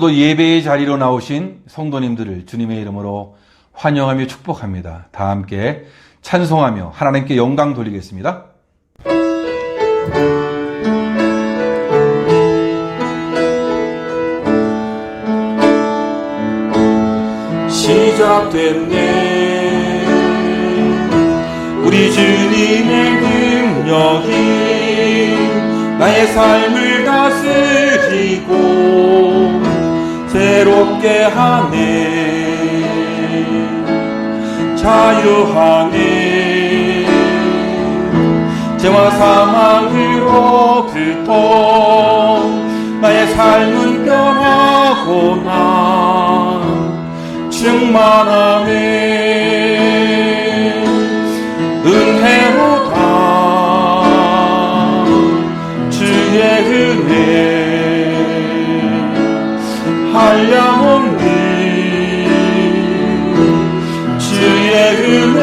오늘도 예배의 자리로 나오신 성도님들을 주님의 이름으로 환영하며 축복합니다. 다 함께 찬송하며 하나님께 영광 돌리겠습니다. 시작됐네. 우리 주님의 능력이 나의 삶을 다스리고 새롭게 하네. 자유하네. 죄와 사망으로부터 나의 삶은 변하고 나 충만하네. 은혜로다 주의 은혜 한량없는 주의 은혜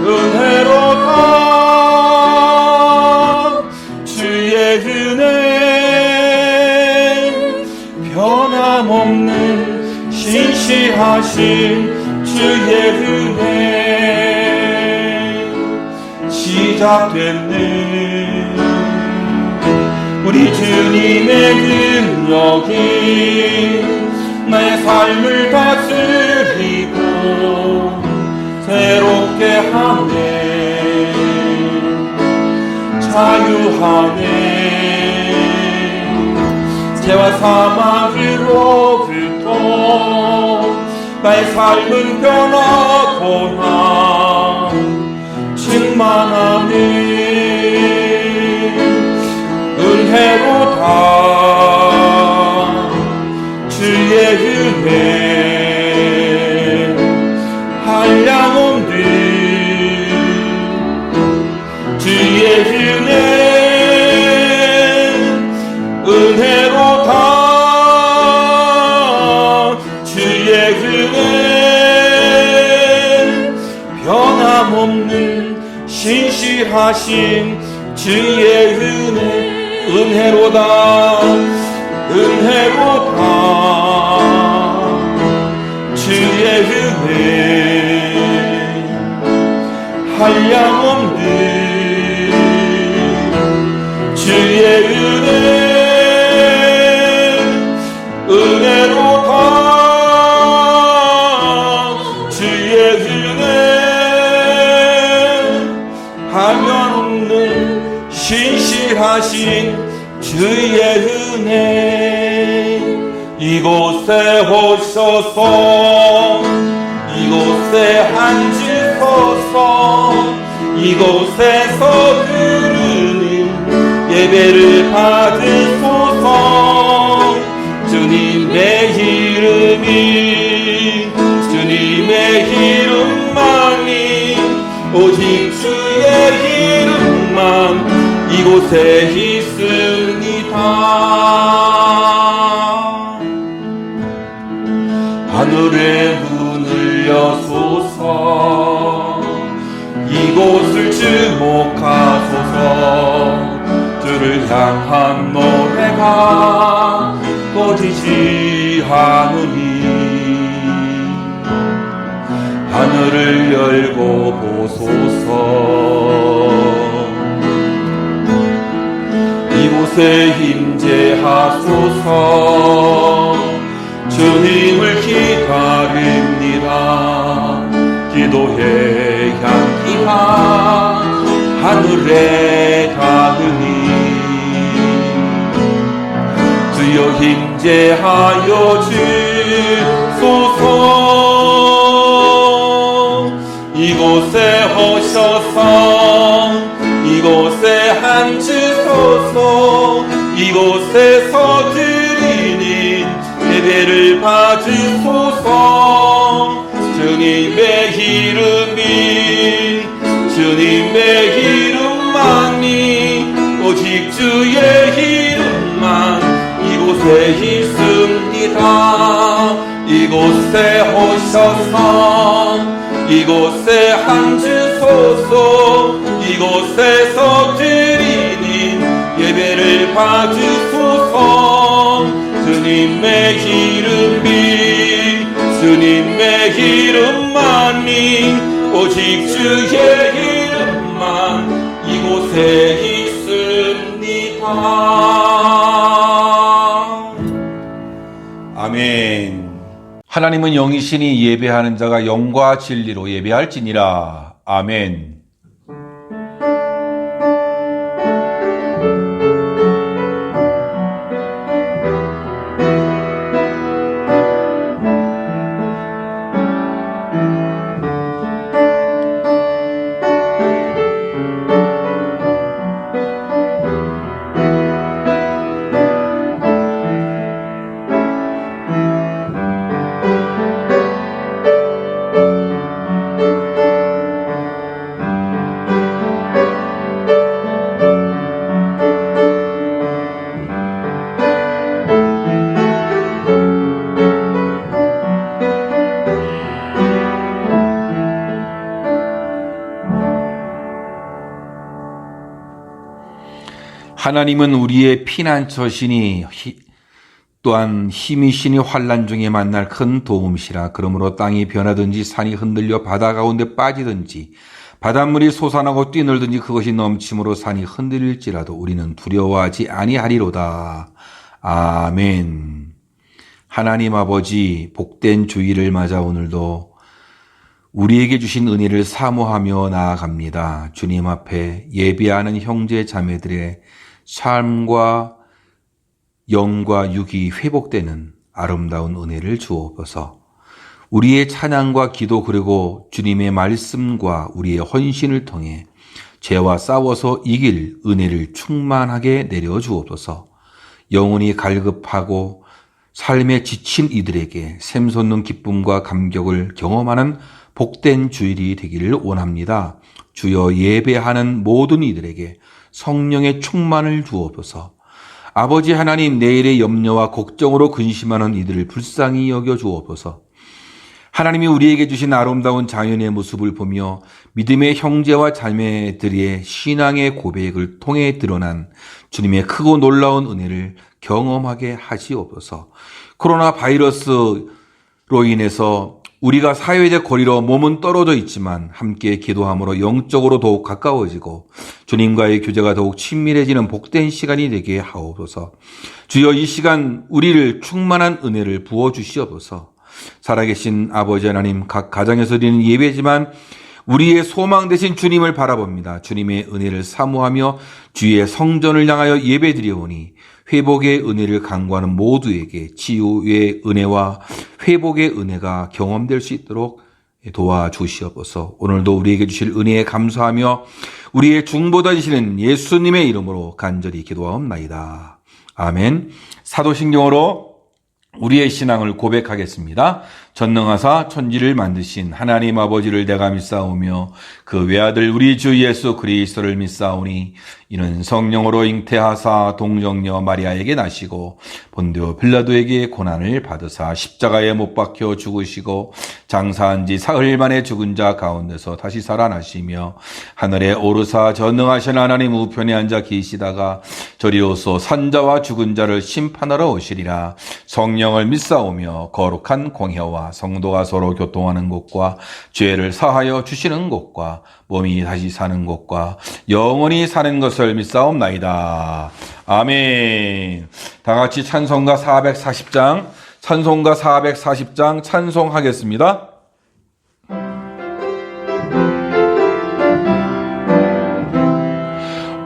은혜로다 주의 은혜 변함없는 신실하신 주의 은혜 시작됐네. 우리 주님의 능력이 나의 삶을 다스리고 새롭게 하네. 자유하네. 죄와 사망으로부터 나의 삶은 변하고 나 충만하네. 은혜로다 주의 은혜 한량없는 주의 은혜 은혜로다 주의 은혜 변함없는 신실하신 주의 은혜 은혜로다 은혜로다 주의 은혜 한량없는 주의 은혜 은혜로다 주의 은혜 하면 없는 신실하신 주의 은혜 이곳에 오셔서 이곳에 앉으소서 이곳에서 부르는 예배를 받으소서 주님의 이름이 주님의 이름만이 오직 주의 이름만 이곳에 있습니다. 하늘의 문을 여소서 이곳을 주목하소서 주를 향한 노래가 꺼지지 않으니 하늘을 열고 보소서 이곳에 임재하소서 주님을 기다립니다. 기도의 향기가 하늘에 닿으니 주여 임재하여 주소서 이곳에 오셔서 이곳에 앉으소서 이곳에서 드리는 예배를 받으소서 주님의 이름이 주님의 이름만이 오직 주의 이름만 이곳에 있습니다. 이곳에 오셔서 이곳에 앉으소서 이곳에서 드리는 예배를 받으소서 주님의 이름이 스님의 이름만이 오직 주의 이름만 이곳에 있습니다. 아멘. 하나님은 영이시니 예배하는 자가 영과 진리로 예배할지니라. 아멘. 하나님은 우리의 피난처시니 또한 힘이시니 환난 중에 만날 큰 도움이시라. 그러므로 땅이 변하든지 산이 흔들려 바다 가운데 빠지든지 바닷물이 솟아나고 뛰놀든지 그것이 넘침으로 산이 흔들릴지라도 우리는 두려워하지 아니하리로다. 아멘. 하나님 아버지, 복된 주일을 맞아 오늘도 우리에게 주신 은혜를 사모하며 나아갑니다. 주님 앞에 예배하는 형제 자매들의 삶과 영과 육이 회복되는 아름다운 은혜를 주옵소서. 우리의 찬양과 기도 그리고 주님의 말씀과 우리의 헌신을 통해 죄와 싸워서 이길 은혜를 충만하게 내려주옵소서. 영혼이 갈급하고 삶에 지친 이들에게 샘솟는 기쁨과 감격을 경험하는 복된 주일이 되기를 원합니다. 주여, 예배하는 모든 이들에게 성령의 충만을 주옵소서. 아버지 하나님, 내일의 염려와 걱정으로 근심하는 이들을 불쌍히 여겨 주옵소서. 하나님이 우리에게 주신 아름다운 자연의 모습을 보며 믿음의 형제와 자매들의 신앙의 고백을 통해 드러난 주님의 크고 놀라운 은혜를 경험하게 하시옵소서. 코로나 바이러스로 인해서 우리가 사회적 거리로 몸은 떨어져 있지만 함께 기도함으로 영적으로 더욱 가까워지고 주님과의 교제가 더욱 친밀해지는 복된 시간이 되게 하옵소서. 주여, 이 시간 우리를 충만한 은혜를 부어주시옵소서. 살아계신 아버지 하나님, 각 가정에서 드리는 예배지만 우리의 소망 되신 주님을 바라봅니다. 주님의 은혜를 사모하며 주의 성전을 향하여 예배드리오니 회복의 은혜를 간구하는 모두에게 치유의 은혜와 회복의 은혜가 경험될 수 있도록 도와주시옵소서. 오늘도 우리에게 주실 은혜에 감사하며 우리의 중보자 되시는 예수님의 이름으로 간절히 기도하옵나이다. 아멘. 사도신경으로 우리의 신앙을 고백하겠습니다. 전능하사 천지를 만드신 하나님 아버지를 내가 믿사오며 그 외아들 우리 주 예수 그리스도를 믿사오니 이는 성령으로 잉태하사 동정녀 마리아에게 나시고 본디오 빌라도에게 고난을 받으사 십자가에 못 박혀 죽으시고 장사한 지 사흘 만에 죽은 자 가운데서 다시 살아나시며 하늘에 오르사 전능하신 하나님 우편에 앉아 계시다가 저리로서 산자와 죽은 자를 심판하러 오시리라. 성령을 믿사오며 거룩한 공회와 성도가 서로 교통하는 곳과 죄를 사하여 주시는 곳과 몸이 다시 사는 곳과 영원히 사는 것을 믿사옵나이다. 아멘. 다 같이 찬송가 440장, 찬송가 440장 찬송하겠습니다.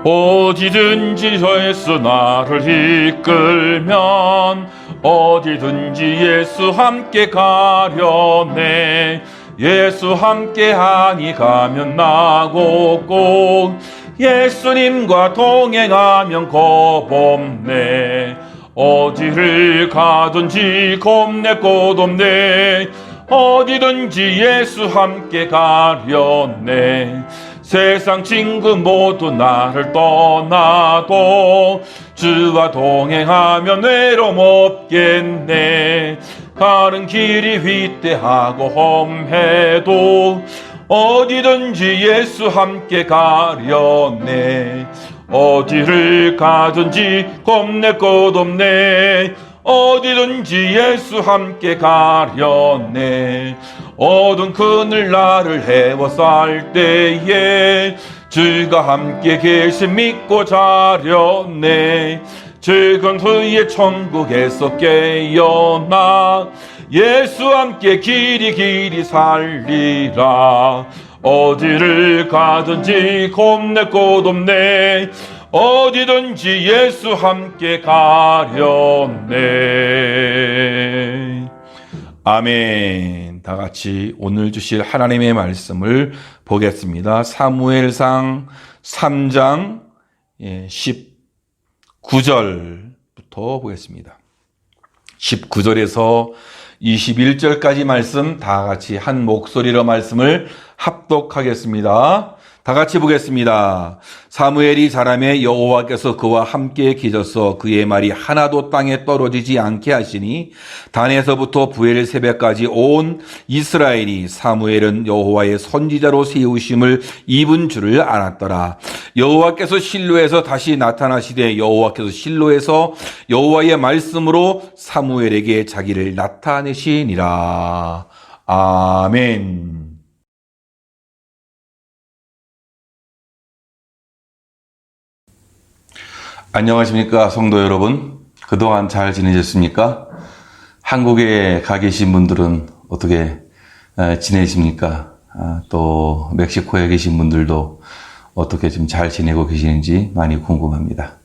어디든지 예수 나를 이끌면 어디든지 예수 함께 가려네. 예수 함께하니 가면 나고 꼭 예수님과 동행하면 겁없네. 어디를 가든지 겁낼 곳 없네. 어디든지 예수 함께 가려네. 세상 친구 모두 나를 떠나도 주와 동행하면 외로움 없겠네. 가는 길이 휘대하고 험해도 어디든지 예수 함께 가려네. 어디를 가든지 겁낼 곳 없네. 어디든지 예수 함께 가려네. 어두운 그늘 나를 헤워쌀 때에 주가 함께 계심 믿고 자려네. 즐거운 후에 천국에서 깨어나 예수 함께 길이 살리라. 어디를 가든지 겁낼 곳 없네. 어디든지 예수 함께 가려네. 아멘. 다 같이 오늘 주실 하나님의 말씀을 보겠습니다. 사무엘상 3장 19절부터 보겠습니다. 19절에서 21절까지 말씀 다 같이 한 목소리로 말씀을 합독하겠습니다. 다 같이 보겠습니다. 사무엘이 자라매 여호와께서 그와 함께 계셔서 그의 말이 하나도 땅에 떨어지지 않게 하시니 단에서부터 부엘세바까지 온 이스라엘이 사무엘은 여호와의 선지자로 세우심을 입은 줄을 알았더라. 여호와께서 실로에서 다시 나타나시되 여호와께서 실로에서 여호와의 말씀으로 사무엘에게 자기를 나타내시니라. 아멘. 안녕하십니까 성도 여러분. 그동안 잘 지내셨습니까? 한국에 가 계신 분들은 어떻게 지내십니까? 또 멕시코에 계신 분들도 어떻게 좀 잘 지내고 계시는지 많이 궁금합니다.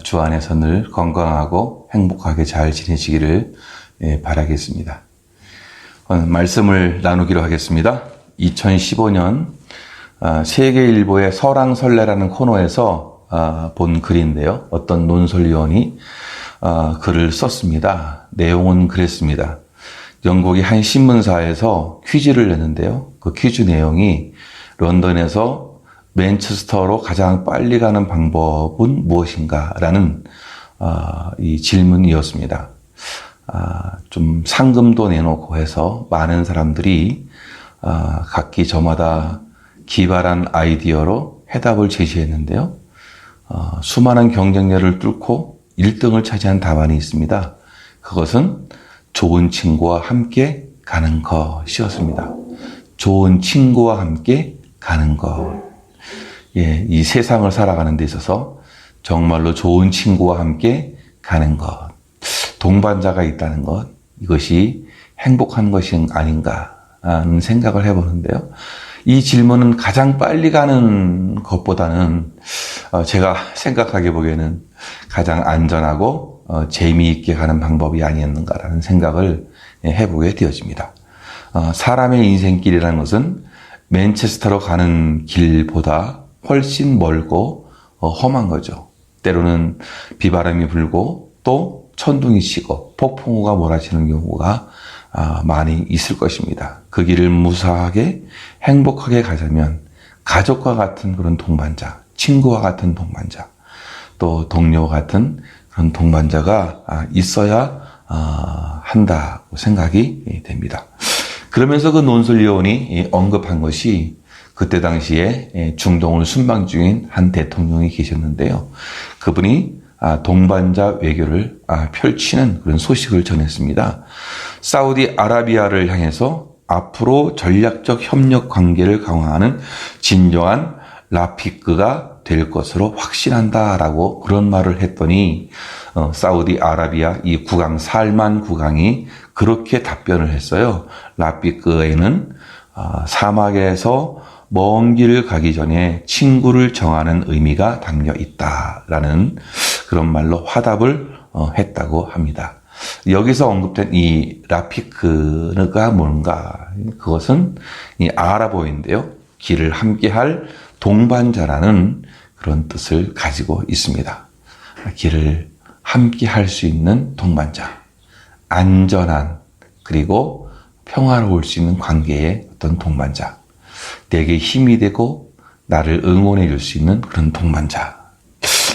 주 안에서 늘 건강하고 행복하게 잘 지내시기를 바라겠습니다. 오늘 말씀을 나누기로 하겠습니다. 2015년 세계일보의 설왕설래라는 코너에서 본 글인데요. 어떤 논설위원이 글을 썼습니다. 내용은 그랬습니다. 영국의 한 신문사에서 퀴즈를 냈는데요. 그 퀴즈 내용이 런던에서 맨체스터로 가장 빨리 가는 방법은 무엇인가? 라는 이 질문이었습니다. 좀 상금도 내놓고 해서 많은 사람들이 각기 저마다 기발한 아이디어로 해답을 제시했는데요. 수많은 경쟁자를 뚫고 1등을 차지한 답안이 있습니다. 그것은 좋은 친구와 함께 가는 것이었습니다. 좋은 친구와 함께 가는 것. 이 세상을 살아가는 데 있어서 정말로 좋은 친구와 함께 가는 것. 동반자가 있다는 것. 이것이 행복한 것이 아닌가 하는 생각을 해보는데요. 이 질문은 가장 빨리 가는 것보다는 제가 생각하게 보기에는 가장 안전하고 재미있게 가는 방법이 아니었는가라는 생각을 해보게 되어집니다. 사람의 인생길이라는 것은 맨체스터로 가는 길보다 훨씬 멀고 험한 거죠. 때로는 비바람이 불고 또 천둥이 치고 폭풍우가 몰아치는 경우가 많이 있을 것입니다. 그 길을 무사하게 행복하게 가자면 가족과 같은 그런 동반자, 친구와 같은 동반자, 또 동료와 같은 그런 동반자가 있어야 한다고 생각이 됩니다. 그러면서 그 논설위원이 언급한 것이 그때 당시에 중동을 순방 중인 한 대통령이 계셨는데요. 그분이 동반자 외교를 펼치는 그런 소식을 전했습니다. 사우디아라비아를 향해서 앞으로 전략적 협력 관계를 강화하는 진정한 라피크가 될 것으로 확신한다라고 그런 말을 했더니 사우디아라비아 이 국왕 살만 국왕이 그렇게 답변을 했어요. 라피크에는 사막에서 먼 길을 가기 전에 친구를 정하는 의미가 담겨 있다라는 그런 말로 화답을 했다고 합니다. 여기서 언급된 이 라피크가 뭔가? 그것은 이 아랍어인데요. 길을 함께할 동반자라는 그런 뜻을 가지고 있습니다. 길을 함께할 수 있는 동반자, 안전한 그리고 평화로울 수 있는 관계의 어떤 동반자, 내게 힘이 되고 나를 응원해 줄 수 있는 그런 동반자,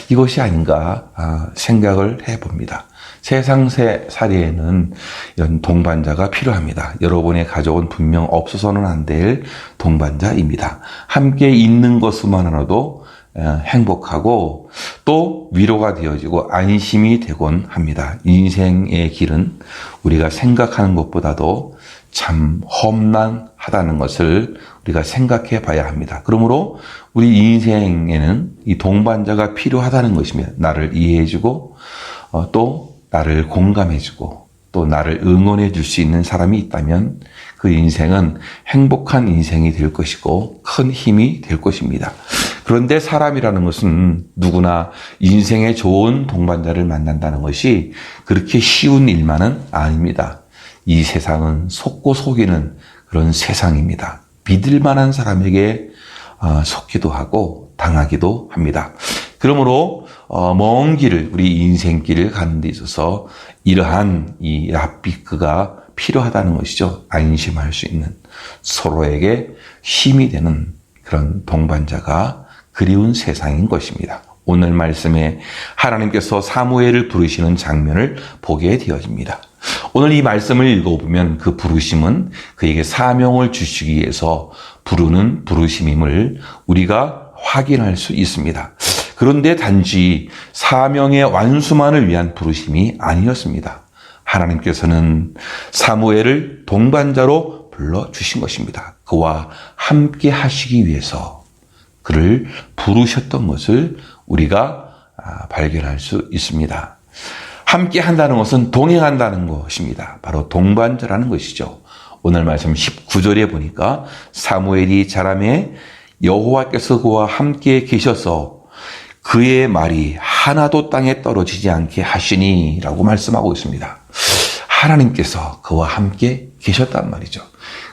이것이 아닌가 생각을 해봅니다. 세상살이에는 이런 동반자가 필요합니다. 여러분의 가족은 분명 없어서는 안 될 동반자입니다. 함께 있는 것만으로도 행복하고 또 위로가 되어지고 안심이 되곤 합니다. 인생의 길은 우리가 생각하는 것보다도 참 험난하다는 것을 우리가 생각해 봐야 합니다. 그러므로 우리 인생에는 이 동반자가 필요하다는 것입니다. 나를 이해해주고 또 나를 공감해주고 또 나를 응원해 줄 수 있는 사람이 있다면 그 인생은 행복한 인생이 될 것이고 큰 힘이 될 것입니다. 그런데 사람이라는 것은 누구나 인생에 좋은 동반자를 만난다는 것이 그렇게 쉬운 일만은 아닙니다. 이 세상은 속고 속이는 그런 세상입니다. 믿을 만한 사람에게 속기도 하고 당하기도 합니다. 그러므로 먼 길을 우리 인생길을 가는 데 있어서 이러한 이 라피크가 필요하다는 것이죠. 안심할 수 있는 서로에게 힘이 되는 그런 동반자가 그리운 세상인 것입니다. 오늘 말씀에 하나님께서 사무엘을 부르시는 장면을 보게 되어집니다. 오늘 이 말씀을 읽어보면 그 부르심은 그에게 사명을 주시기 위해서 부르는 부르심임을 우리가 확인할 수 있습니다. 그런데 단지 사명의 완수만을 위한 부르심이 아니었습니다. 하나님께서는 사무엘을 동반자로 불러주신 것입니다. 그와 함께 하시기 위해서 그를 부르셨던 것을 우리가 발견할 수 있습니다. 함께 한다는 것은 동행한다는 것입니다. 바로 동반자라는 것이죠. 오늘 말씀 19절에 보니까 사무엘이 자라매 여호와께서 그와 함께 계셔서 그의 말이 하나도 땅에 떨어지지 않게 하시니 라고 말씀하고 있습니다. 하나님께서 그와 함께 계셨단 말이죠.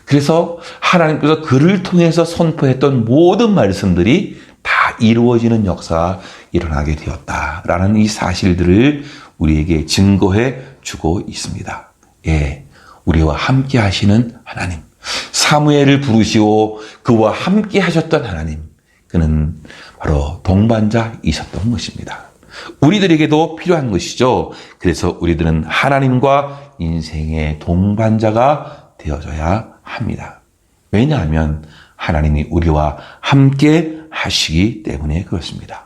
그래서 하나님께서 그를 통해서 선포했던 모든 말씀들이 다 이루어지는 역사가 일어나게 되었다라는 이 사실들을 우리에게 증거해 주고 있습니다. 예, 우리와 함께 하시는 하나님, 사무엘을 부르시고 그와 함께 하셨던 하나님, 그는 바로 동반자이셨던 것입니다. 우리들에게도 필요한 것이죠. 그래서 우리들은 하나님과 인생의 동반자가 되어져야 합니다. 왜냐하면 하나님이 우리와 함께 하시기 때문에 그렇습니다.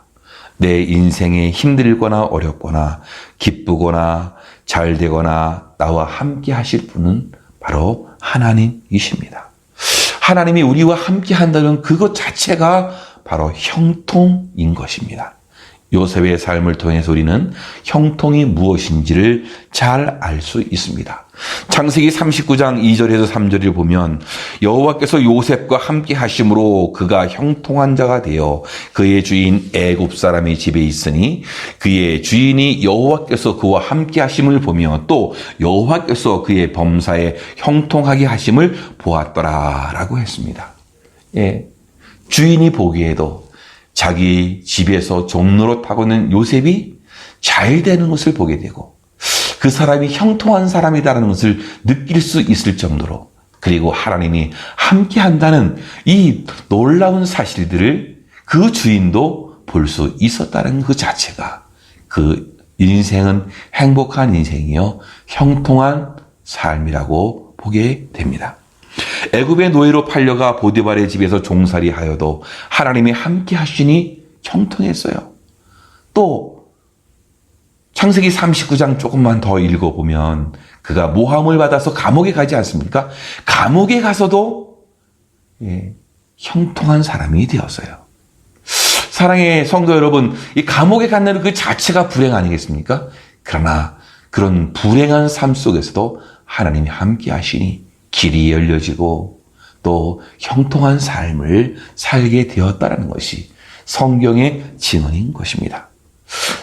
내 인생에 힘들거나 어렵거나 기쁘거나 잘 되거나 나와 함께 하실 분은 바로 하나님이십니다. 하나님이 우리와 함께 한다는 그것 자체가 바로 형통인 것입니다. 요셉의 삶을 통해서 우리는 형통이 무엇인지를 잘 알 수 있습니다. 창세기 39장 2절에서 3절을 보면 여호와께서 요셉과 함께 하심으로 그가 형통한 자가 되어 그의 주인 애굽 사람의 집에 있으니 그의 주인이 여호와께서 그와 함께 하심을 보며 또 여호와께서 그의 범사에 형통하게 하심을 보았더라라고 했습니다. 예, 주인이 보기에도 자기 집에서 종로로 타고 있는 요셉이 잘 되는 것을 보게 되고 그 사람이 형통한 사람이라는 것을 느낄 수 있을 정도로, 그리고 하나님이 함께 한다는 이 놀라운 사실들을 그 주인도 볼 수 있었다는 그 자체가 그 인생은 행복한 인생이요 형통한 삶이라고 보게 됩니다. 애굽의 노예로 팔려가 보디발의 집에서 종살이 하여도 하나님이 함께 하시니 형통했어요. 또 창세기 39장 조금만 더 읽어보면 그가 모함을 받아서 감옥에 가지 않습니까? 감옥에 가서도 형통한 사람이 되었어요. 사랑의 성도 여러분, 이 감옥에 간다는 그 자체가 불행 아니겠습니까? 그러나 그런 불행한 삶 속에서도 하나님이 함께 하시니 길이 열려지고 또 형통한 삶을 살게 되었다는 것이 성경의 증언인 것입니다.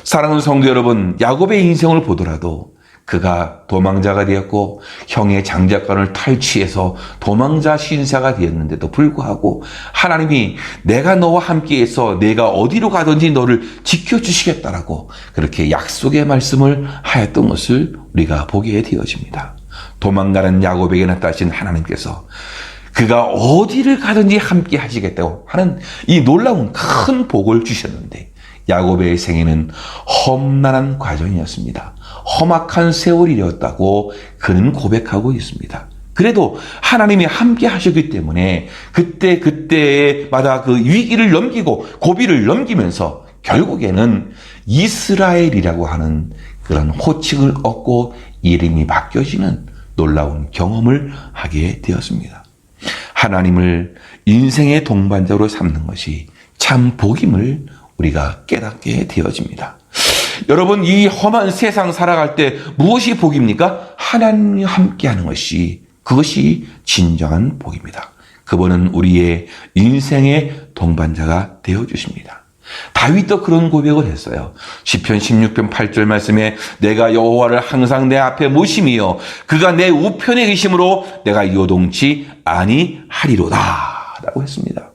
사랑하는 성도 여러분, 야곱의 인생을 보더라도 그가 도망자가 되었고 형의 장자권을 탈취해서 도망자 신사가 되었는데도 불구하고 하나님이 내가 너와 함께해서 내가 어디로 가든지 너를 지켜주시겠다라고 그렇게 약속의 말씀을 하였던 것을 우리가 보게 되어집니다. 도망가는 야곱에게 나타나신 하나님께서 그가 어디를 가든지 함께 하시겠다고 하는 이 놀라운 큰 복을 주셨는데 야곱의 생애는 험난한 과정이었습니다. 험악한 세월이었다고 그는 고백하고 있습니다. 그래도 하나님이 함께 하셨기 때문에 그때마다 그 위기를 넘기고 고비를 넘기면서 결국에는 이스라엘이라고 하는 그런 호칭을 얻고 이름이 바뀌어지는 놀라운 경험을 하게 되었습니다. 하나님을 인생의 동반자로 삼는 것이 참 복임을 우리가 깨닫게 되어집니다. 여러분, 이 험한 세상 살아갈 때 무엇이 복입니까? 하나님이 함께하는 것이, 그것이 진정한 복입니다. 그분은 우리의 인생의 동반자가 되어주십니다. 다윗도 그런 고백을 했어요. 시편 16편 8절 말씀에 내가 여호와를 항상 내 앞에 모심이요 그가 내 우편에 계심으로 내가 요동치 아니하리로다 라고 했습니다.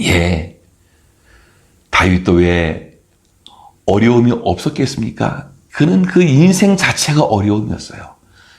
예, 다윗도 왜 어려움이 없었겠습니까? 그는 그 인생 자체가 어려움이었어요.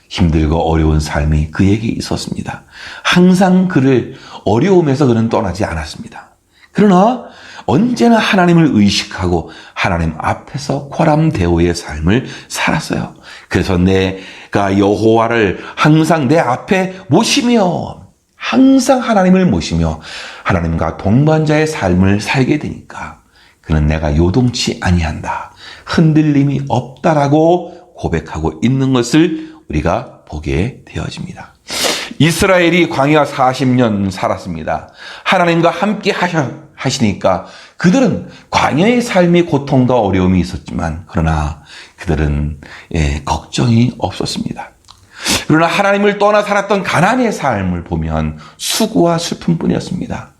힘들고 어려운 삶이 그에게 있었습니다. 항상 그를 어려움에서 그는 떠나지 않았습니다. 그러나 언제나 하나님을 의식하고 하나님 앞에서 쿼람데오의 삶을 살았어요. 그래서 내가 여호와를 항상 내 앞에 모시며 항상 하나님을 모시며 하나님과 동반자의 삶을 살게 되니까 그는 내가 요동치 아니한다, 흔들림이 없다라고 고백하고 있는 것을 우리가 보게 되어집니다. 이스라엘이 광야 40년 살았습니다. 하나님과 함께 하시니까 그들은 광야의 삶이 고통과 어려움이 있었지만 그러나 그들은 걱정이 없었습니다. 그러나 하나님을 떠나 살았던 가나안의 삶을 보면 수고와 슬픔뿐이었습니다.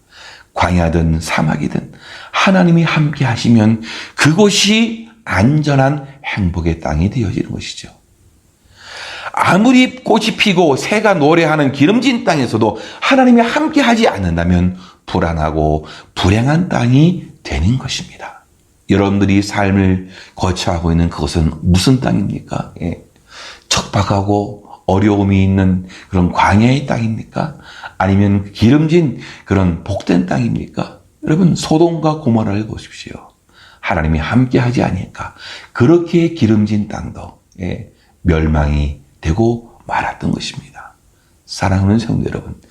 광야든 사막이든 하나님이 함께 하시면 그곳이 안전한 행복의 땅이 되어지는 것이죠. 아무리 꽃이 피고 새가 노래하는 기름진 땅에서도 하나님이 함께 하지 않는다면 불안하고 불행한 땅이 되는 것입니다. 여러분들이 삶을 거쳐하고 있는 그것은 무슨 땅입니까? 척박하고 어려움이 있는 그런 광야의 땅입니까? 아니면 기름진 그런 복된 땅입니까? 여러분, 소돔과 고모라를 보십시오. 하나님이 함께 하지 않으니까 그렇게 기름진 땅도 멸망이 되고 말았던 것입니다. 사랑하는 성도 여러분,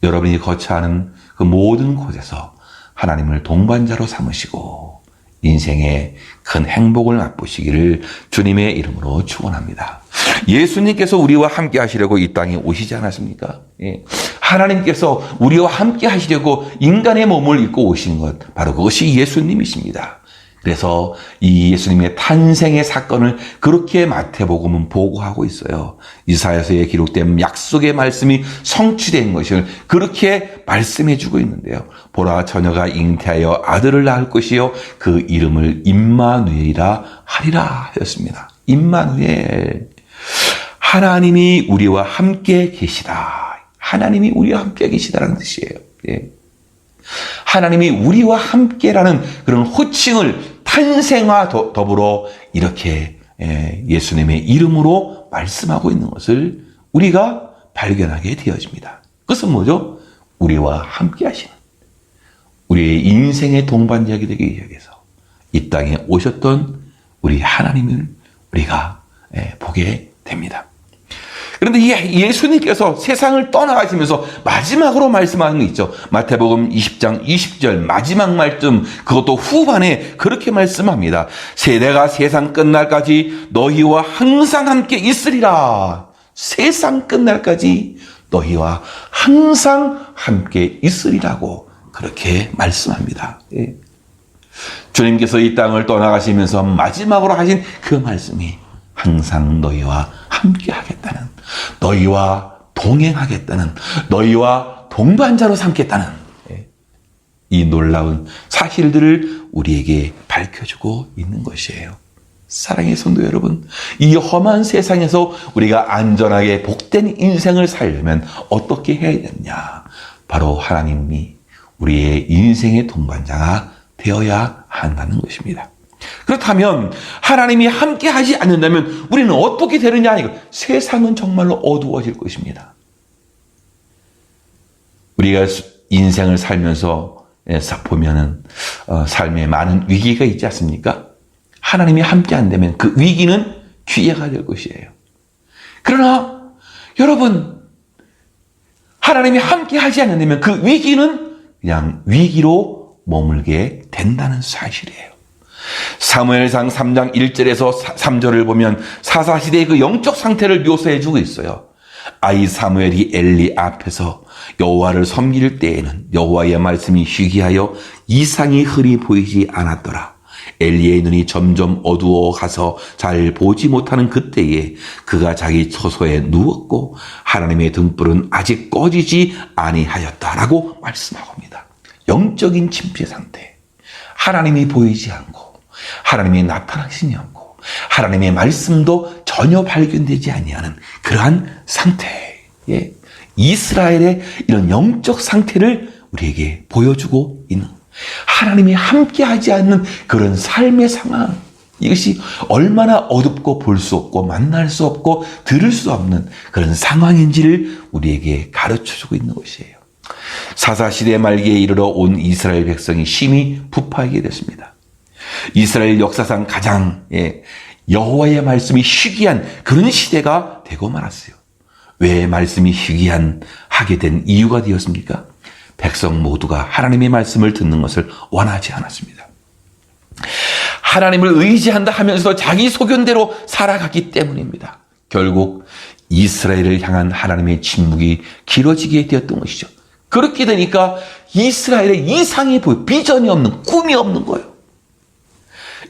여러분이 거쳐하는 그 모든 곳에서 하나님을 동반자로 삼으시고 인생의 큰 행복을 맛보시기를 주님의 이름으로 축원합니다. 예수님께서 우리와 함께 하시려고 이 땅에 오시지 않았습니까? 하나님께서 우리와 함께 하시려고 인간의 몸을 입고 오신 것, 바로 그것이 예수님이십니다. 그래서 이 예수님의 탄생의 사건을 그렇게 마태복음은 보고하고 있어요. 이사야서에 기록된 약속의 말씀이 성취된 것을 그렇게 말씀해 주고 있는데요. 보라, 처녀가 잉태하여 아들을 낳을 것이요 그 이름을 임마누엘이라 하리라 하였습니다. 임마누엘, 하나님이 우리와 함께 계시다. 하나님이 우리와 함께 계시다라는 뜻이에요. 하나님이 우리와 함께라는 그런 호칭을 탄생과 더불어 이렇게 예수님의 이름으로 말씀하고 있는 것을 우리가 발견하게 되어집니다. 그것은 뭐죠? 우리와 함께 하시는, 우리의 인생의 동반자가 되기 위해서 이 땅에 오셨던 우리 하나님을 우리가 보게 됩니다. 그런데 이 예수님께서 세상을 떠나가시면서 마지막으로 말씀하는 게 있죠. 마태복음 20장 20절 마지막 말씀, 그것도 후반에 그렇게 말씀합니다. 내가 세상 끝날까지 너희와 항상 함께 있으리라. 세상 끝날까지 너희와 항상 함께 있으리라고 그렇게 말씀합니다. 주님께서 이 땅을 떠나가시면서 마지막으로 하신 그 말씀이 항상 너희와 함께 하겠다는, 너희와 동행하겠다는, 너희와 동반자로 삼겠다는 이 놀라운 사실들을 우리에게 밝혀주고 있는 것이에요. 사랑의 성도 여러분, 이 험한 세상에서 우리가 안전하게 복된 인생을 살려면 어떻게 해야 되느냐? 바로 하나님이 우리의 인생의 동반자가 되어야 한다는 것입니다. 그렇다면 하나님이 함께 하지 않는다면 우리는 어떻게 되느냐? 세상은 정말로 어두워질 것입니다. 우리가 인생을 살면서 보면은 삶에 많은 위기가 있지 않습니까? 하나님이 함께 안 되면 그 위기는 기회가 될 것이에요. 그러나 여러분, 하나님이 함께 하지 않는다면 그 위기는 그냥 위기로 머물게 된다는 사실이에요. 사무엘상 3장 1절에서 3절을 보면 사사시대의 그 영적 상태를 묘사해 주고 있어요. 아이 사무엘이 엘리 앞에서 여호와를 섬길 때에는 여호와의 말씀이 희귀하여 이상이 흔히 보이지 않았더라. 엘리의 눈이 점점 어두워 가서 잘 보지 못하는 그때에 그가 자기 처소에 누웠고 하나님의 등불은 아직 꺼지지 아니하였다라고 말씀하고 합니다. 영적인 침체 상태, 하나님이 보이지 않고 하나님이 나타나시지 않고 하나님의 말씀도 전혀 발견되지 아니하는 그러한 상태에 이스라엘의 이런 영적 상태를 우리에게 보여주고 있는, 하나님이 함께하지 않는 그런 삶의 상황, 이것이 얼마나 어둡고 볼 수 없고 만날 수 없고 들을 수 없는 그런 상황인지를 우리에게 가르쳐주고 있는 것이에요. 사사시대 말기에 이르러 온 이스라엘 백성이 심히 부패하게 됐습니다. 이스라엘 역사상 가장 여호와의 말씀이 희귀한 그런 시대가 되고 말았어요. 왜 말씀이 희귀하게 된 이유가 되었습니까? 백성 모두가 하나님의 말씀을 듣는 것을 원하지 않았습니다. 하나님을 의지한다 하면서도 자기 소견대로 살아갔기 때문입니다. 결국 이스라엘을 향한 하나님의 침묵이 길어지게 되었던 것이죠. 그렇게 되니까 이스라엘의 이상이 보여, 비전이 없는, 꿈이 없는 거예요.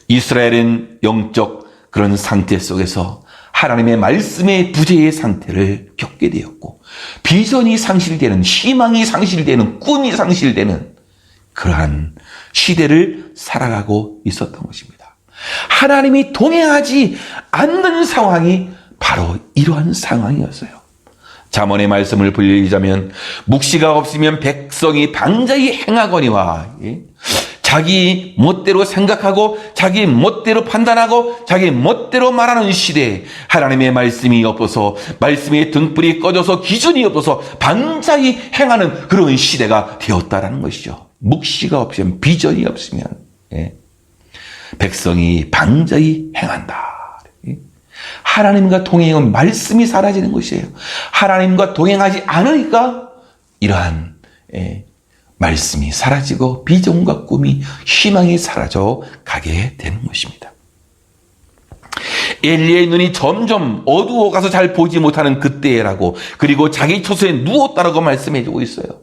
이스라엘은 영적 그런 상태 속에서 하나님의 말씀의 부재의 상태를 겪게 되었고, 비전이 상실되는, 희망이 상실되는, 꿈이 상실되는 그러한 시대를 살아가고 있었던 것입니다. 하나님이 동행하지 않는 상황이 바로 이러한 상황이었어요. 잠언의 말씀을 빌리자면 묵시가 없으면 백성이 방자히 행하거니와, 자기 멋대로 생각하고 자기 멋대로 판단하고 자기 멋대로 말하는 시대에 하나님의 말씀이 없어서, 말씀의 등불이 꺼져서 기준이 없어서 방자히 행하는 그런 시대가 되었다라는 것이죠. 묵시가 없으면, 비전이 없으면 백성이 방자히 행한다. 하나님과 동행하면 말씀이 사라지는 것이에요. 하나님과 동행하지 않으니까 이러한 말씀이 사라지고 비전과 꿈이, 희망이 사라져 가게 되는 것입니다. 엘리의 눈이 점점 어두워 가서 잘 보지 못하는 그때라고, 그리고 자기 처소에 누웠다라고 말씀해주고 있어요.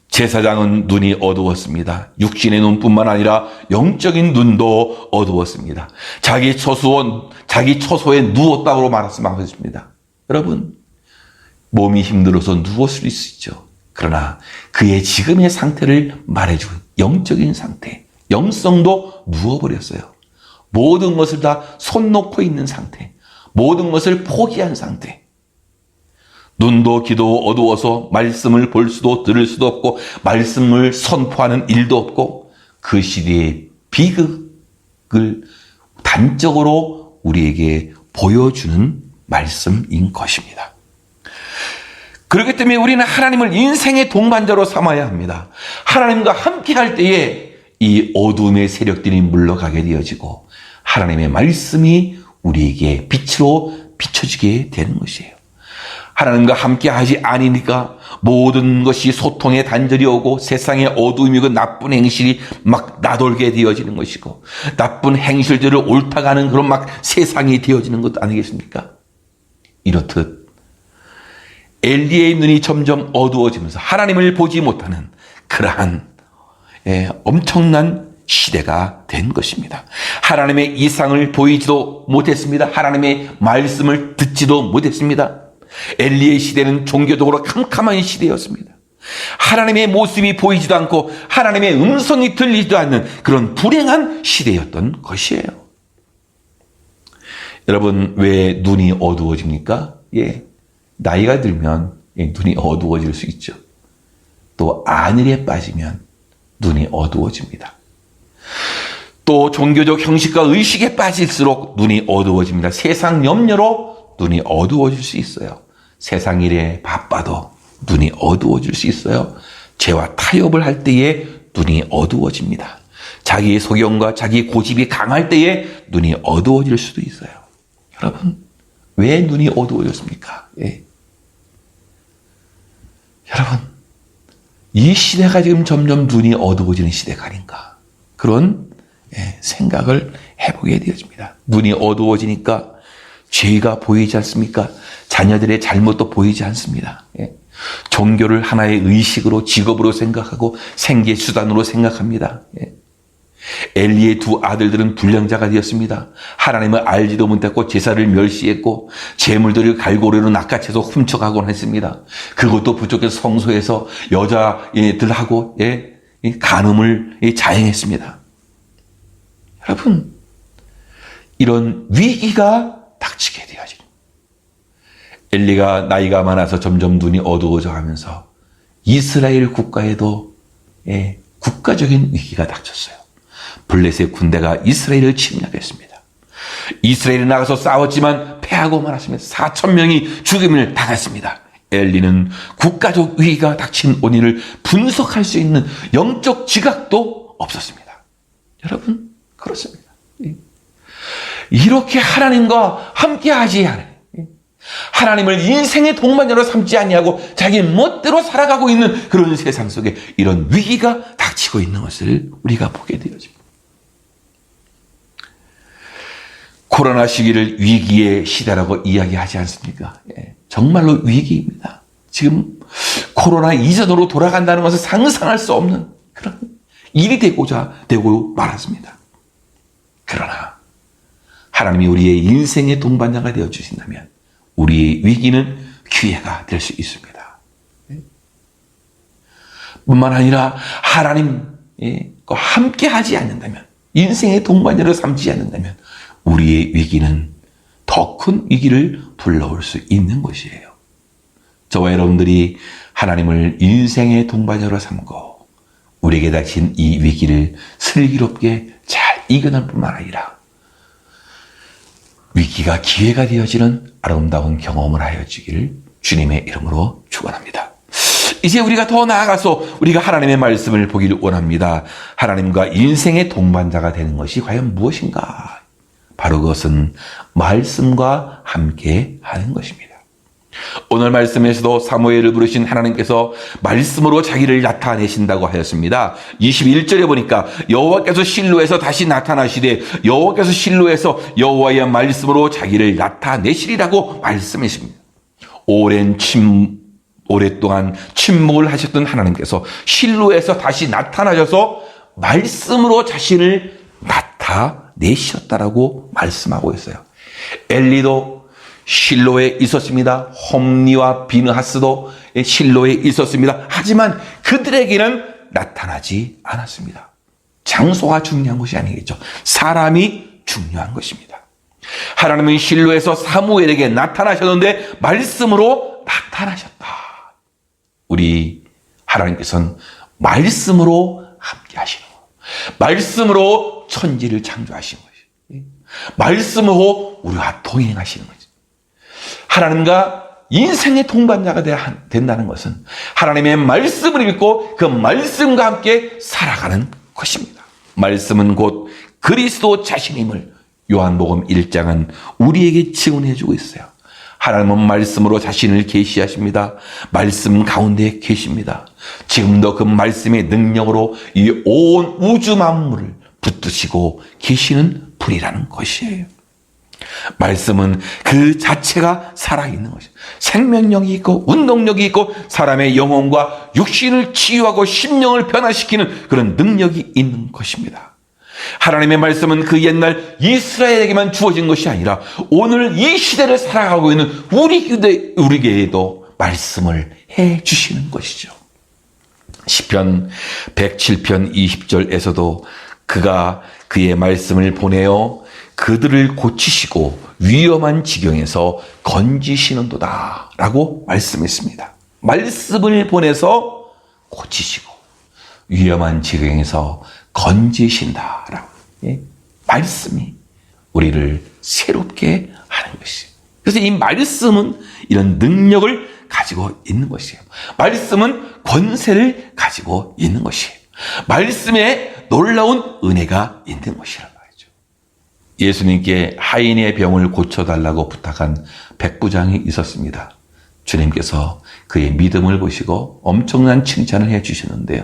제사장은 눈이 어두웠습니다. 육신의 눈뿐만 아니라 영적인 눈도 어두웠습니다. 자기 처소에 누웠다고 말씀하셨습니다. 여러분, 몸이 힘들어서 누웠을 수 있죠. 그러나 그의 지금의 상태를 말해주고, 영적인 상태, 영성도 누워버렸어요. 모든 것을 다 손 놓고 있는 상태, 모든 것을 포기한 상태. 눈도 귀도 어두워서 말씀을 볼 수도 들을 수도 없고 말씀을 선포하는 일도 없고, 그 시대의 비극을 단적으로 우리에게 보여주는 말씀인 것입니다. 그렇기 때문에 우리는 하나님을 인생의 동반자로 삼아야 합니다. 하나님과 함께 할 때에 이 어둠의 세력들이 물러가게 되어지고 하나님의 말씀이 우리에게 빛으로 비춰지게 되는 것이에요. 하나님과 함께 하지 않으니까 모든 것이 소통의 단절이 오고 세상의 어두움이고 나쁜 행실이 막 나돌게 되어지는 것이고, 나쁜 행실들을 옳다가는 그런 막 세상이 되어지는 것 아니겠습니까? 이렇듯 엘리의 눈이 점점 어두워지면서 하나님을 보지 못하는 그러한 엄청난 시대가 된 것입니다. 하나님의 이상을 보이지도 못했습니다. 하나님의 말씀을 듣지도 못했습니다. 엘리의 시대는 종교적으로 캄캄한 시대였습니다. 하나님의 모습이 보이지도 않고 하나님의 음성이 들리지도 않는 그런 불행한 시대였던 것이에요. 여러분, 왜 눈이 어두워집니까? 나이가 들면 눈이 어두워질 수 있죠. 또 안일에 빠지면 눈이 어두워집니다. 또 종교적 형식과 의식에 빠질수록 눈이 어두워집니다. 세상 염려로 눈이 어두워질 수 있어요. 세상 일에 바빠도 눈이 어두워질 수 있어요. 죄와 타협을 할 때에 눈이 어두워집니다. 자기의 소견과 자기 고집이 강할 때에 눈이 어두워질 수도 있어요. 여러분, 왜 눈이 어두워졌습니까? 여러분, 이 시대가 지금 점점 눈이 어두워지는 시대가 아닌가. 그런 생각을 해보게 되어집니다. 눈이 어두워지니까 죄가 보이지 않습니까? 자녀들의 잘못도 보이지 않습니다. 종교를 하나의 의식으로, 직업으로 생각하고 생계 수단으로 생각합니다. 엘리의 두 아들들은 불량자가 되었습니다. 하나님을 알지도 못했고 제사를 멸시했고 재물들을 갈고리로 낚아채서 훔쳐가곤 했습니다. 그것도 부족해서 성소에서 여자들하고 간음을 자행했습니다. 여러분, 이런 위기가 닥치게 되어지는, 엘리가 나이가 많아서 점점 눈이 어두워져 가면서 이스라엘 국가에도 국가적인 위기가 닥쳤어요. 블레셋 군대가 이스라엘을 침략했습니다. 이스라엘이 나가서 싸웠지만 패하고 말았습니다. 4,000명이 죽임을 당했습니다. 엘리는 국가적 위기가 닥친 원인을 분석할 수 있는 영적 지각도 없었습니다. 여러분, 그렇습니다. 이렇게 하나님과 함께하지 않은, 하나님을 인생의 동반자로 삼지 아니하고 자기 멋대로 살아가고 있는 그런 세상 속에 이런 위기가 닥치고 있는 것을 우리가 보게 되어집니다. 코로나 시기를 위기의 시대라고 이야기하지 않습니까? 정말로 위기입니다. 지금 코로나 이전으로 돌아간다는 것은 상상할 수 없는 그런 일이 되고 말았습니다. 그러나 하나님이 우리의 인생의 동반자가 되어 주신다면 우리의 위기는 기회가 될 수 있습니다. 뿐만 아니라 하나님과 함께 하지 않는다면, 인생의 동반자를 삼지 않는다면 우리의 위기는 더 큰 위기를 불러올 수 있는 것이에요. 저와 여러분들이 하나님을 인생의 동반자로 삼고 우리에게 닥친 이 위기를 슬기롭게 잘 이겨낼 뿐만 아니라 위기가 기회가 되어지는 아름다운 경험을 하여 주기를 주님의 이름으로 축원합니다. 이제 우리가 더 나아가서 우리가 하나님의 말씀을 보기를 원합니다. 하나님과 인생의 동반자가 되는 것이 과연 무엇인가? 바로 그것은 말씀과 함께 하는 것입니다. 오늘 말씀에서도 사무엘을 부르신 하나님께서 말씀으로 자기를 나타내신다고 하였습니다. 21절에 보니까 여호와께서 실로에서 다시 나타나시되 여호와께서 실로에서 여호와의 말씀으로 자기를 나타내시리라고 말씀하십니다. 오랫동안 침묵을 하셨던 하나님께서 실로에서 다시 나타나셔서 말씀으로 자신을 나타내셨다라고 말씀하고 있어요. 엘리도 실로에 있었습니다. 홈리와 비느하스도 실로에 있었습니다. 하지만 그들에게는 나타나지 않았습니다. 장소가 중요한 것이 아니겠죠. 사람이 중요한 것입니다. 하나님은 실로에서 사무엘에게 나타나셨는데 말씀으로 나타나셨다. 우리 하나님께서는 말씀으로 함께 하시는 것, 말씀으로 천지를 창조하신 것이, 말씀으로 우리와 동행하시는 거죠. 하나님과 인생의 동반자가 된다는 것은 하나님의 말씀을 읽고 그 말씀과 함께 살아가는 것입니다. 말씀은 곧 그리스도 자신임을 요한복음 1장은 우리에게 증언해 주고 있어요. 하나님은 말씀으로 자신을 계시하십니다. 말씀 가운데 계십니다. 지금도 그 말씀의 능력으로 이 온 우주 만물을 붙드시고 계시는 분이라는 것이에요. 말씀은 그 자체가 살아있는 것이에요. 생명력이 있고 운동력이 있고 사람의 영혼과 육신을 치유하고 심령을 변화시키는 그런 능력이 있는 것입니다. 하나님의 말씀은 그 옛날 이스라엘에게만 주어진 것이 아니라 오늘 이 시대를 살아가고 있는 우리에게도 말씀을 해 주시는 것이죠. 시편 107편 20절에서도 그가 그의 말씀을 보내어 그들을 고치시고 위험한 지경에서 건지시는도다 라고 말씀했습니다. 말씀을 보내서 고치시고 위험한 지경에서 건지신다라고. 말씀이 우리를 새롭게 하는 것이에요. 그래서 이 말씀은 이런 능력을 가지고 있는 것이에요. 말씀은 권세를 가지고 있는 것이에요. 말씀에 놀라운 은혜가 있는 것이란 말이죠. 예수님께 하인의 병을 고쳐달라고 부탁한 백부장이 있었습니다. 주님께서 그의 믿음을 보시고 엄청난 칭찬을 해주셨는데요.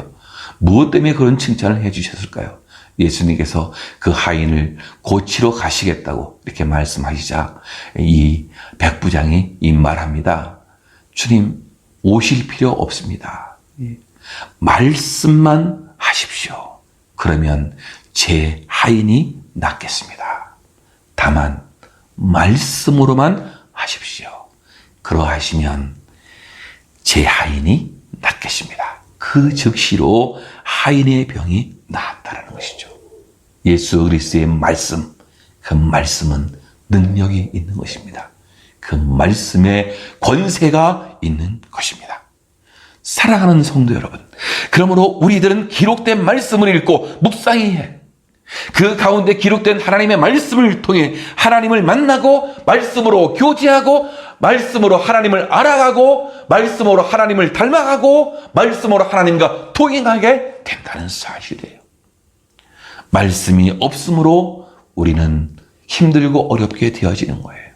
무엇 때문에 그런 칭찬을 해주셨을까요? 예수님께서 그 하인을 고치러 가시겠다고 이렇게 말씀하시자 이 백부장이 이 말합니다. 주님, 오실 필요 없습니다. 말씀만 하십시오. 그러면 제 하인이 낫겠습니다. 다만 말씀으로만 하십시오. 그러하시면 제 하인이 낫겠습니다. 그 즉시로 하인의 병이 나았다는 것이죠. 예수 그리스도의 말씀, 그 말씀은 능력이 있는 것입니다. 그 말씀에 권세가 있는 것입니다. 사랑하는 성도 여러분, 그러므로 우리들은 기록된 말씀을 읽고 묵상해야 그 가운데 기록된 하나님의 말씀을 통해 하나님을 만나고 말씀으로 교제하고 말씀으로 하나님을 알아가고 말씀으로 하나님을 닮아가고 말씀으로 하나님과 동행하게 된다는 사실이에요. 말씀이 없으므로 우리는 힘들고 어렵게 되어지는 거예요.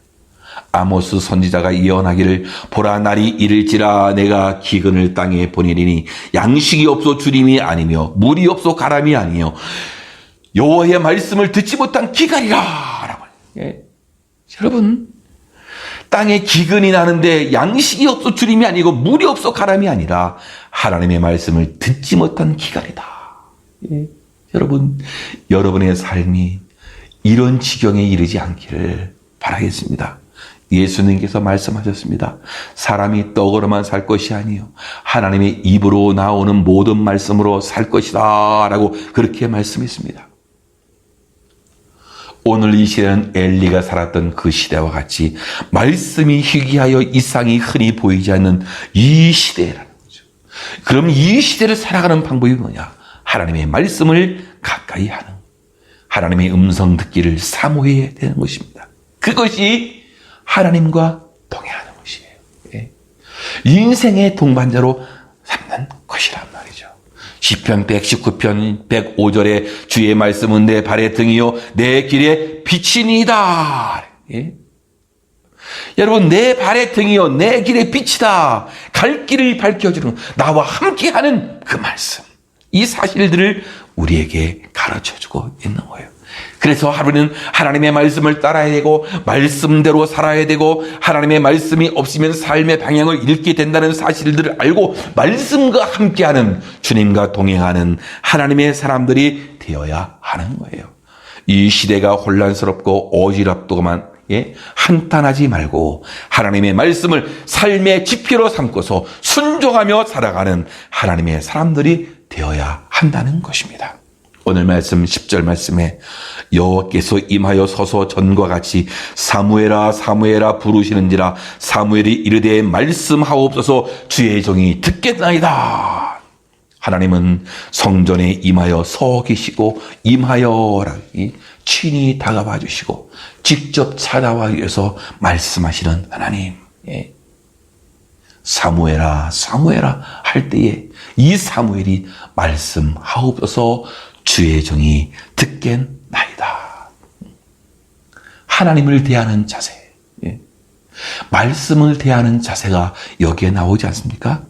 아모스 선지자가 예언하기를 보라 날이 이를지라 내가 기근을 땅에 보내리니 양식이 없어 주림이 아니며 물이 없어 가람이 아니요 여호와의 말씀을 듣지 못한 기간이라 라고. 여러분, 땅에 기근이 나는데 양식이 없어 주림이 아니고 물이 없어 가람이 아니라 하나님의 말씀을 듣지 못한 기간이다. 여러분, 여러분의 삶이 이런 지경에 이르지 않기를 바라겠습니다. 예수님께서 말씀하셨습니다. 사람이 떡으로만 살 것이 아니요 하나님의 입으로 나오는 모든 말씀으로 살 것이다 라고 그렇게 말씀했습니다. 오늘 이 시대는 엘리가 살았던 그 시대와 같이 말씀이 희귀하여 이상이 흔히 보이지 않는 이 시대라는 거죠. 그럼 이 시대를 살아가는 방법이 뭐냐? 하나님의 말씀을 가까이 하는, 하나님의 음성 듣기를 사모해야 되는 것입니다. 그것이 하나님과 동행하는 것이에요. 인생의 동반자로 삼는 것이란 말이죠. 시편 119편 105절에 주의 말씀은 내 발의 등이요 내 길의 빛이니이다. 여러분, 내 발의 등이요 내 길의 빛이다. 갈 길을 밝혀주는 나와 함께하는 그 말씀, 이 사실들을 우리에게 가르쳐주고 있는 거예요. 그래서 하루는 하나님의 말씀을 따라야 되고 말씀대로 살아야 되고 하나님의 말씀이 없으면 삶의 방향을 잃게 된다는 사실들을 알고 말씀과 함께하는, 주님과 동행하는 하나님의 사람들이 되어야 하는 거예요. 이 시대가 혼란스럽고 어지럽도만 한탄하지 말고 하나님의 말씀을 삶의 지표로 삼고서 순종하며 살아가는 하나님의 사람들이 되어야 한다는 것입니다. 오늘 말씀 10절 말씀에 여호와께서 임하여 서서 전과 같이 사무엘아 사무엘아 부르시는지라 사무엘이 이르되 말씀하옵소서 주의 종이 듣겠나이다. 하나님은 성전에 임하여 서 계시고 임하여라 친히 다가와 주시고 직접 찾아와 주셔서 말씀하시는 하나님. 사무엘아 사무엘아 할 때에 이 사무엘이 말씀하옵소서 주의 종이 듣겠나이다. 하나님을 대하는 자세, 말씀을 대하는 자세가 여기에 나오지 않습니까?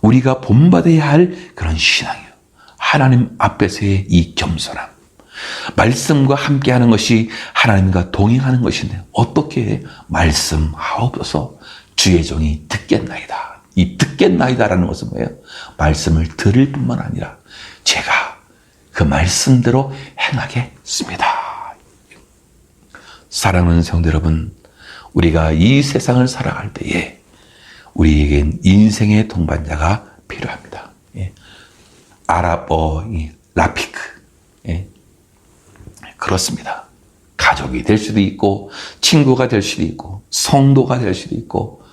우리가 본받아야 할 그런 신앙이에요. 하나님 앞에서의 이 겸손함, 말씀과 함께하는 것이 하나님과 동행하는 것인데 어떻게 말씀하옵소서 주의 종이 듣겠나이다. 이 듣겠나이다라는 것은 뭐예요? 말씀을 들을 뿐만 아니라 제가 그 말씀대로 행하겠습니다. 사랑하는 성도 여러분, 우리가 이 세상을 살아갈 때에 우리에겐 인생의 동반자가 필요합니다. 아랍어 라피크, 그렇습니다. 가족이 될 수도 있고 친구가 될 수도 있고 성도가 될 수도 있고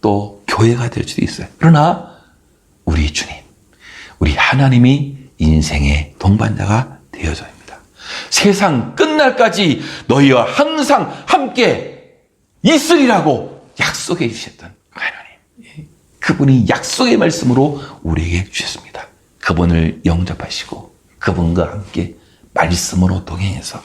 또 교회가 될 수도 있어요. 그러나 우리 주님, 우리 하나님이 인생의 동반자가 되어줘야 합니다. 세상 끝날까지 너희와 항상 함께 있으리라고 약속해 주셨던 하나님, 그분이 약속의 말씀으로 우리에게 주셨습니다. 그분을 영접하시고 그분과 함께 말씀으로 동행해서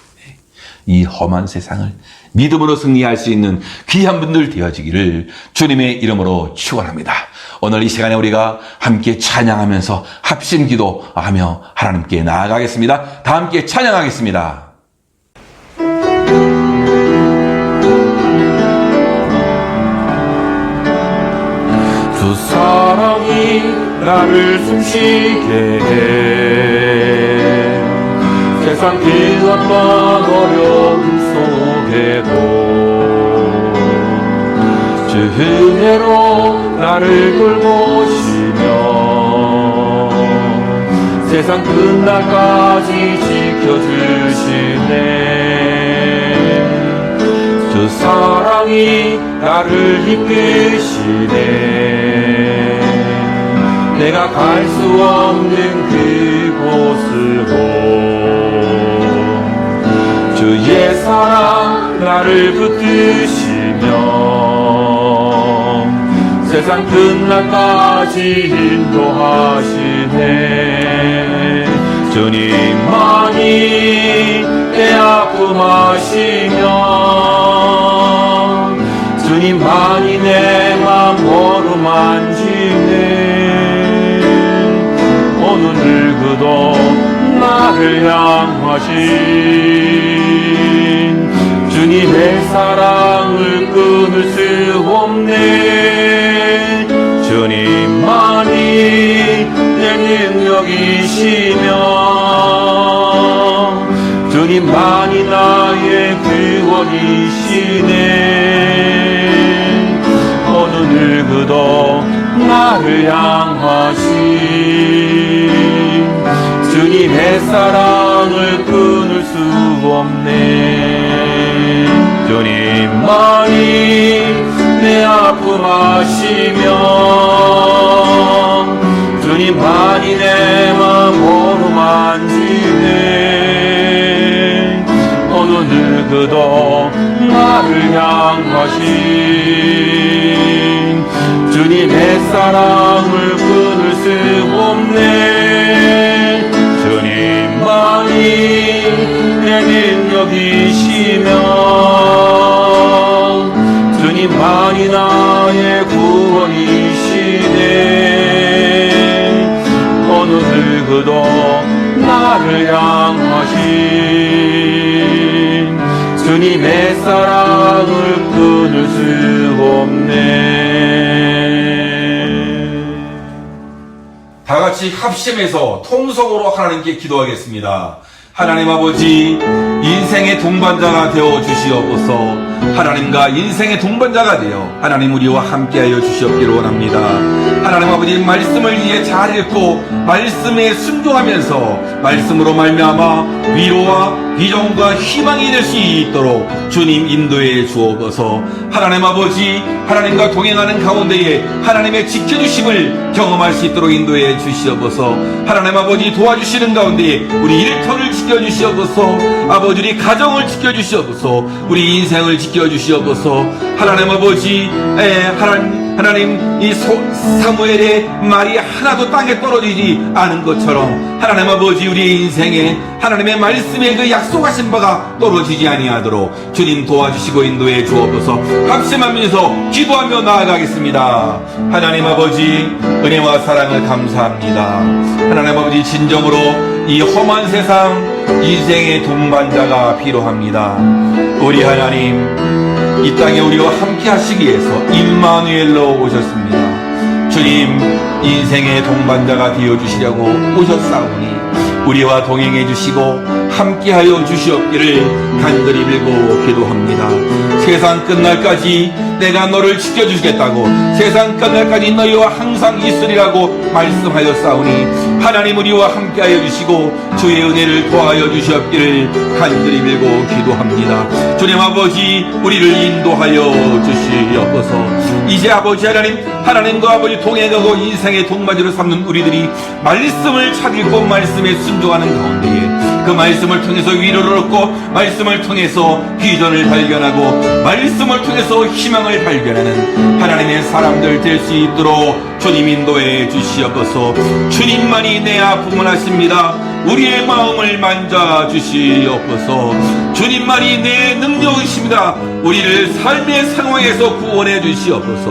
이 험한 세상을 믿음으로 승리할 수 있는 귀한 분들 되어지기를 주님의 이름으로 축원합니다. 오늘 이 시간에 우리가 함께 찬양하면서 합심 기도하며 하나님께 나아가겠습니다. 다 함께 찬양하겠습니다. 주 사랑이 나를 숨쉬게 해 세상 그 어떤 어려움 속에도 주 은혜로 나를 돌보시며 세상 끝날까지 지켜주시네. 주 사랑이 나를 이끄시네. 내가 갈 수 없는 그곳으로 주의 사랑 나를 붙드시며 세상 끝날까지 인도하시네. 주님만이 내 아픔 아시며 주님만이 내 맘 어루만지네. 어느 누구도 나를 향하신 주님의 사랑을 끊을 수 없네. 주님만이 내 능력이시며 주님만이 나의 구원이시네. 어느 누구도 나를 향하신 주님의 사랑을 끊을 수 없네. 주님만이 내 아픔 아시며 주님만이 내 맘 어루만지네. 어느 누구도 나를 향하신 주님의 사랑을 끊을 수 없네. 주님만이 내 능력이시며 주님만이 나의 구원이시네. 어느 누구도 나를 향하신 주님의 사랑을 끊을 수 없네. 다 같이 합심해서 통성으로 하나님께 기도하겠습니다. 하나님 아버지, 인생의 동반자가 되어 주시옵소서. 하나님과 인생의 동반자가 되어 하나님 우리와 함께하여 주시옵기를 원합니다. 하나님 아버지, 말씀을 이해 잘 읽고 말씀에 순종하면서 말씀으로 말미암아 위로와 비전과 희망이 될 수 있도록 주님 인도해 주옵소서. 하나님 아버지, 하나님과 동행하는 가운데에 하나님의 지켜주심을 경험할 수 있도록 인도해 주시옵소서. 하나님 아버지, 도와주시는 가운데에 우리 일터를 지켜주시옵소서. 아버지, 우리 가정을 지켜주시옵소서. 우리 인생을 지켜주시옵소서. 하나님 아버지, 하나님 이 사무엘의 말이 하나도 땅에 떨어지지 않은 것처럼 하나님 아버지, 우리의 인생에 하나님의 말씀에 그 약속하신 바가 떨어지지 아니하도록 주님 도와주시고 인도해 주옵소서. 합심하면서 기도하며 나아가겠습니다. 하나님 아버지, 은혜와 사랑을 감사합니다. 하나님 아버지, 진정으로 이 험한 세상 인생의 동반자가 필요합니다. 우리 하나님, 이 땅에 우리와 함께 하시기 위해서 임마누엘로 오셨습니다. 주님, 인생의 동반자가 되어주시려고 오셨사오니 우리와 동행해 주시고 함께하여 주시옵기를 간절히 빌고 기도합니다. 세상 끝날까지 내가 너를 지켜주시겠다고, 세상 끝날까지 너희와 항상 있으리라고 말씀하였사오니 하나님 우리와 함께하여 주시고 주의 은혜를 더하여 주시옵기를 간절히 빌고 기도합니다. 주님 아버지, 우리를 인도하여 주시옵소서. 이제 아버지 하나님과 아버지 동행하고 인생의 동반자로 삼는 우리들이 말씀을 잘 읽고 말씀에 순종하는 가운데에 그 말씀을 통해서 위로를 얻고 말씀을 통해서 비전을 발견하고 말씀을 통해서 희망을 발견하는 하나님의 사람들 될 수 있도록 주님 인도해 주시옵소서. 주님만이 내 아픔을 아십니다. 우리의 마음을 만져 주시옵소서. 주님만이 내 능력이십니다. 우리를 삶의 상황에서 구원해 주시옵소서.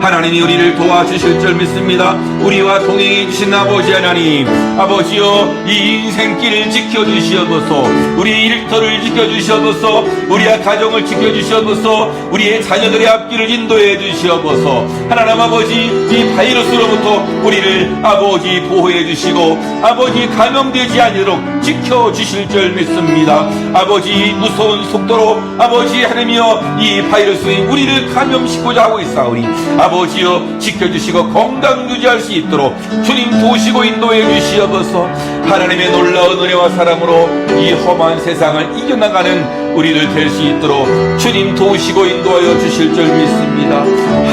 하나님이 우리를 도와주실 줄 믿습니다. 우리와 동행해 주신 아버지 하나님, 아버지여, 이 인생길을 지켜주시옵소서. 우리의 일터를 지켜주시옵소서. 우리의 가정을 지켜주시옵소서. 우리의 자녀들의 앞길을 인도해 주시옵소서. 하나님 아버지, 이 바이러스로부터 우리를 아버지 보호해 주시고 아버지 감염되지 않도록 지켜주실 줄 믿습니다. 아버지, 무서운 속도로 아버지 하나님이여 이 바이러스에 우리를 감염시키고자 하고 있사오니 아버지여 지켜주시고 건강 유지할 수 있도록 주님 도우시고 인도해 주시옵소서. 하나님의 놀라운 은혜와 사랑으로 이 험한 세상을 이겨나가는 우리를 될 수 있도록 주님 도우시고 인도하여 주실 줄 믿습니다.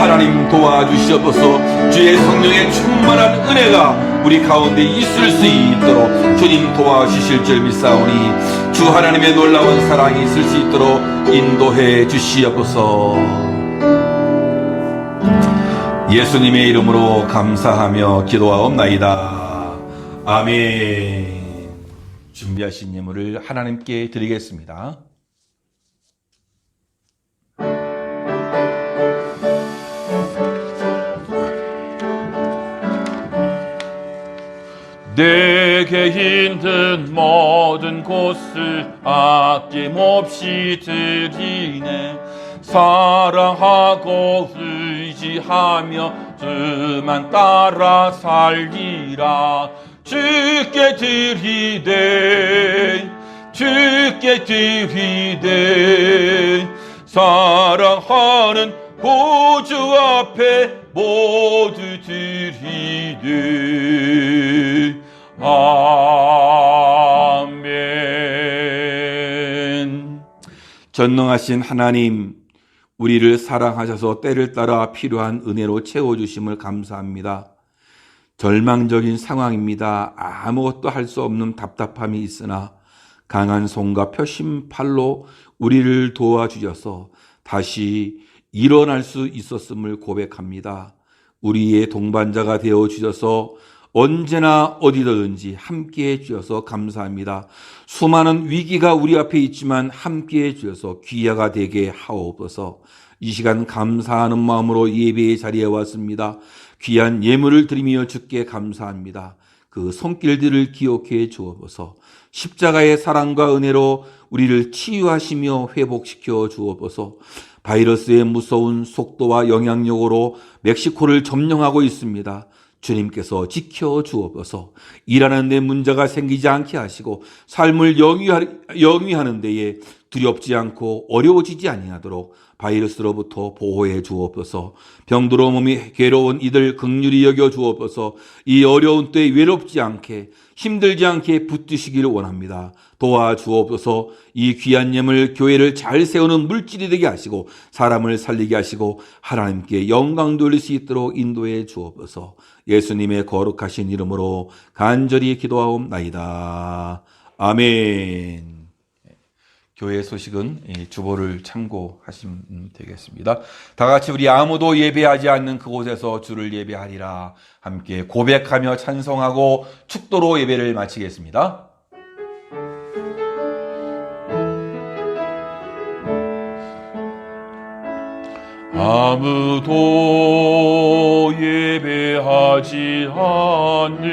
하나님 도와주시옵소서. 주의 성령의 충만한 은혜가 우리 가운데 있을 수 있도록 주님 도와주실 줄 믿사오니 주 하나님의 놀라운 사랑이 있을 수 있도록 인도해 주시옵소서. 예수님의 이름으로 감사하며 기도하옵나이다. 아멘. 준비하신 예물을 하나님께 드리겠습니다. 내게 있는 모든 곳을 아낌없이 드리네. 사랑하고 의지하며 주만 따라 살리라. 주께 드리네, 주께 드리네. 사랑하는 구주 앞에 모두 드리네. 아멘. 전능하신 하나님, 우리를 사랑하셔서 때를 따라 필요한 은혜로 채워주심을 감사합니다. 절망적인 상황입니다. 아무것도 할 수 없는 답답함이 있으나 강한 손과 펴신 팔로 우리를 도와주셔서 다시 일어날 수 있었음을 고백합니다. 우리의 동반자가 되어주셔서 언제나 어디든지 함께해 주셔서 감사합니다. 수많은 위기가 우리 앞에 있지만 함께해 주셔서 귀하가 되게 하옵소서. 이 시간 감사하는 마음으로 예배의 자리에 왔습니다. 귀한 예물을 드리며 주께 감사합니다. 그 손길들을 기억해 주옵소서. 십자가의 사랑과 은혜로 우리를 치유하시며 회복시켜 주옵소서. 바이러스의 무서운 속도와 영향력으로 멕시코를 점령하고 있습니다. 주님께서 지켜주옵소서. 일하는 데 문제가 생기지 않게 하시고 삶을 영위하는 데에 두렵지 않고 어려워지지 아니하도록 바이러스로부터 보호해 주옵소서. 병들어 몸이 괴로운 이들 긍휼히 여겨 주옵소서. 이 어려운 때에 외롭지 않게 힘들지 않게 붙드시기를 원합니다. 도와주옵소서. 이 귀한 예물 교회를 잘 세우는 물질이 되게 하시고 사람을 살리게 하시고 하나님께 영광 돌릴 수 있도록 인도해 주옵소서. 예수님의 거룩하신 이름으로 간절히 기도하옵나이다. 아멘. 교회 소식은 주보를 참고하시면 되겠습니다. 다 같이 우리 아무도 예배하지 않는 그곳에서 주를 예배하리라 함께 고백하며 찬송하고 축도로 예배를 마치겠습니다. 아무도 예배하지 않는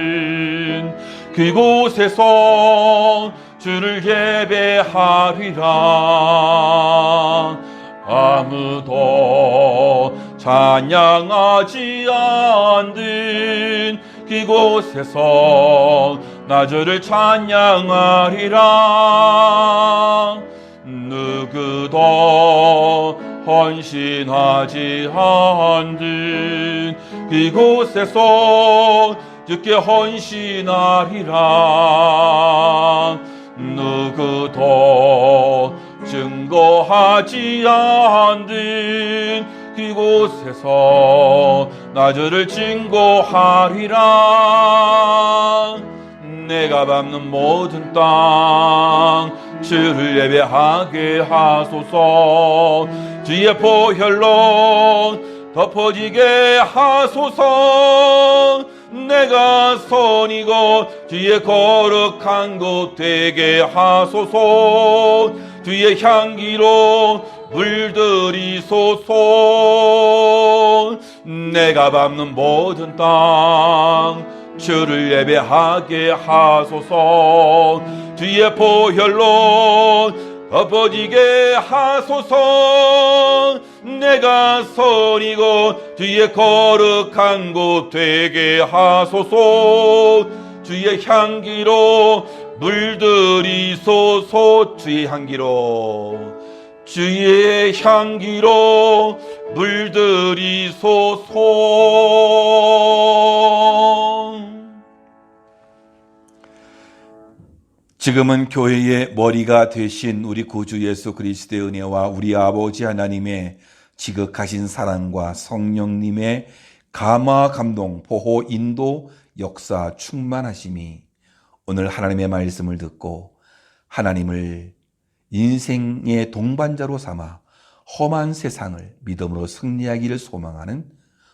그곳에서 주를 예배하리라. 아무도 찬양하지 않는 그곳에서 나 주를 찬양하리라. 누구도 헌신하지 않는 그곳에서 주께 헌신하리라. 누구도 증거하지 않는 그곳에서 나 주를 증거하리라. 내가 밟는 모든 땅 주를 예배하게 하소서. 주의 보혈로 덮어지게 하소서. 내가 선이고 주의 거룩한 곳 되게 하소서. 주의 향기로 물들이소서. 내가 밟는 모든 땅 주를 예배하게 하소서. 주의 보혈로 덮어지게 하소서. 내가 선이고 주의 거룩한 곳 되게 하소서. 주의 향기로 물들이소서. 주의 향기로, 주의 향기로 물들이소서. 지금은 교회의 머리가 되신 우리 구주 예수 그리스도의 은혜와 우리 아버지 하나님의 지극하신 사랑과 성령님의 감화, 감동, 보호, 인도, 역사, 충만하심이 오늘 하나님의 말씀을 듣고 하나님을 인생의 동반자로 삼아 험한 세상을 믿음으로 승리하기를 소망하는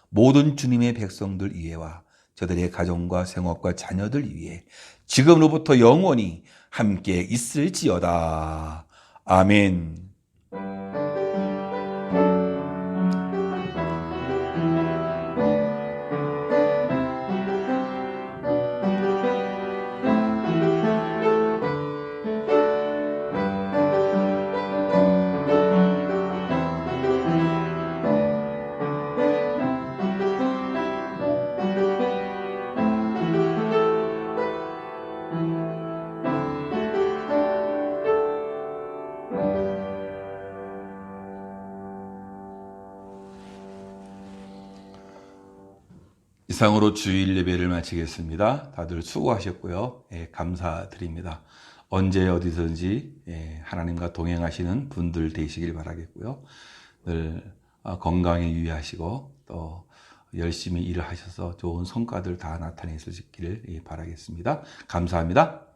모든 주님의 백성들 위에와 저들의 가정과 생업과 자녀들 위해 지금으로부터 영원히 함께 있을지어다. 아멘. 이상으로 주일 예배를 마치겠습니다. 다들 수고하셨고요. 감사드립니다. 언제 어디든지 하나님과 동행하시는 분들 되시길 바라겠고요. 늘 건강에 유의하시고 또 열심히 일을 하셔서 좋은 성과들 다 나타내시기를 바라겠습니다. 감사합니다.